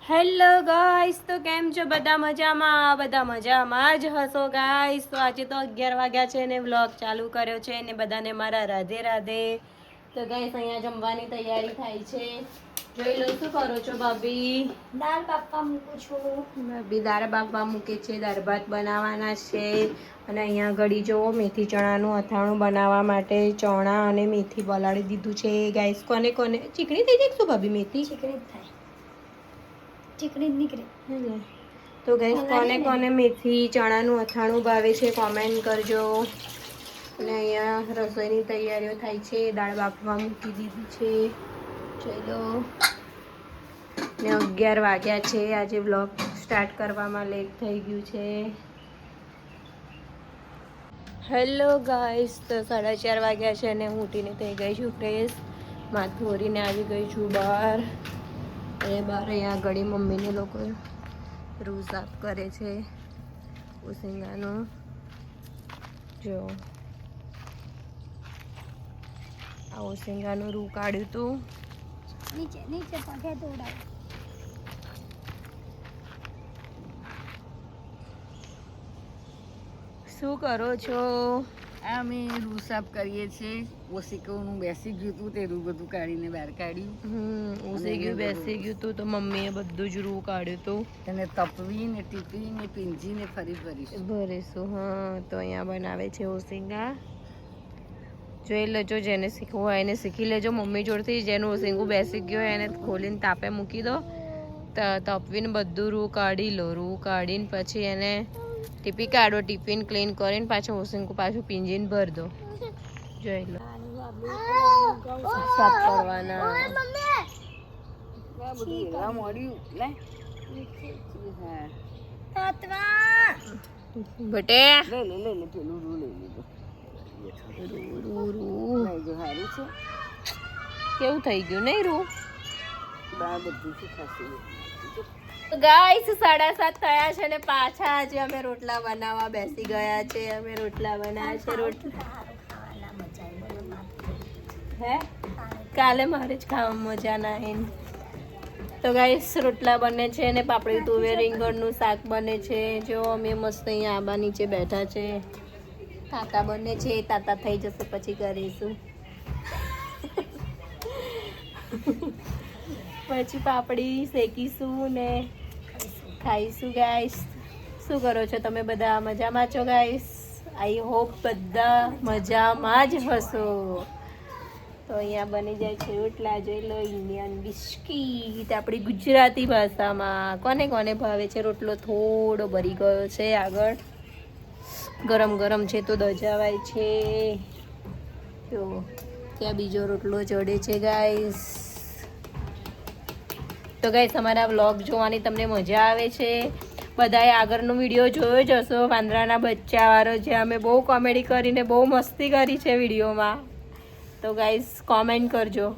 Hello guys, તો કેમ છો બધા? મજામાં જ હશો ગાઈસ. તો આજે તો 11 વાગ્યા છે ને વ્લોગ ચાલુ કર્યો છે ને બધાને મારા રાધે રાધે. તો ગાઈસ અહીંયા જમવાની તૈયારી થાય છે. જોઈ લો, શું કરો છો ભાભી? દાળ બાફવા મૂકું છું. ભાભી દાળ બાફવા મૂકે છે, દાળ ભાત બનાવવાના છે. અને અહીંયા ઘડી જો મેથી ચણાનું અથાણું બનાવવા માટે ચણા અને મેથી પલાળી દીધું છે ગાઈસ. કોને કોને ચીકણી થઈ જાય શું ભાભી? મેથી ચીકણી જ થાય, ચીકણી જ નીકળે. તો ગાઈસ કોને કોને મેથી ચણાનું અથાણું ભાવે છે કોમેન્ટ કરજો. અને અહીંયા રસોઈની તૈયારીઓ થાય છે. દાળ બાફવા મૂકી દીધી છે. ચલો, ને 11 વાગ્યા છે. આજે વ્લોગ સ્ટાર્ટ કરવામાં લેટ થઈ ગયું છે. હેલો ગાઈસ, તો 4:30 વાગ્યા છે અને હું ઉઠીને થઈ ગઈ છું ફ્રેશ. માથું ઓરીને આવી ગઈ છું બહાર. અને બહાર અહીંયા ઘડી મમ્મીને લોકો રૂ સાફ કરે છે ઓસિંગાનું. જો આ ઓસિંગાનું રૂ કાઢ્યું હતું. નીચે નીચે પગે તોડાવ. શું કરો છો? આ અમે રૂ સાફ કરીએ છીએ. ઓશિકોનું બેસી ગયું હતું તે રૂ બધું કાઢીને બહાર કાઢ્યું. ઓસી ગયું, બેસી ગયું હતું તો મમ્મીએ બધું જ રૂ કાઢ્યું હતું. એને તપવીને ટીપીને પીંજીને ફરી ભરીશું. હા, તો અહીંયા બનાવે છે ઓસિંગા. જોઈ લેજો, જેને શીખવું હોય એને શીખી લેજો મમ્મી જોડથી. જેનું ઓસિંગું બેસી ગયું હોય એને ખોલીને તાપે મૂકી દો. તપવીને બધું રૂ કાઢી લો. રૂ કાઢીને પછી એને ટીપી કાઢો. ટિફિન ક્લીન કરીને પાછું ઓસિંગું પાછું પીંજીને ભર દો. જોઈ લો, સાફ કરવાના. બધું મળ્યું લે. બટે લે પેલું રૂ લઈ લીધું. લઈ જો, સારું છે. કેવું થઈ ગયું નહીં રૂ? બહાર બધું છે ખાસી. ગાઈસ 7:30 થયા છે ને પાછા આજે અમે રોટલા બનાવવા બેસી ગયા છે. અમે રોટલા બનાવ્યા છે. હે, કાલે મારે જ ખાવામાં મજા ના આવી. તો ગાઈસ રોટલા બને છે ને પાપડી તુવેર રીંગણનું શાક બને છે. જો અમે મસ્ત અહીંયા આંબા નીચે બેઠા છે. તાતા બને છે. તાતા થઈ જશે પછી કરીશું. પછી પાપડી શેકીશું ને ખાઈશું. ગાઈસ શું કરો છો તમે? બધા મજામાં છો ગાઈસ? આઈ હોપ બધા મજામાં જ હશો. તો અહીંયા બની જાય છે રોટલા. જોઈ લો, ઇન્ડિયન બિસ્કીટ આપણી ગુજરાતી ભાષામાં. કોને કોને ભાવે છે? રોટલો થોડો ભરી ગયો છે આગળ. ગરમ ગરમ છે તો દજાવાય છે. જો ત્યાં બીજો રોટલો ચડે છે ગાઈસ. તો ગાઈસ અમારા વ્લોગ જોવાની તમને મજા આવે છે. બધાએ આગળનો વિડીયો જોયો જ હશો, વાંદરાના બચ્ચાવાળો, જે અમે બહુ કોમેડી કરીને બહુ મસ્તી કરી છે વિડીયોમાં. તો ગાઈસ કોમેન્ટ કરજો.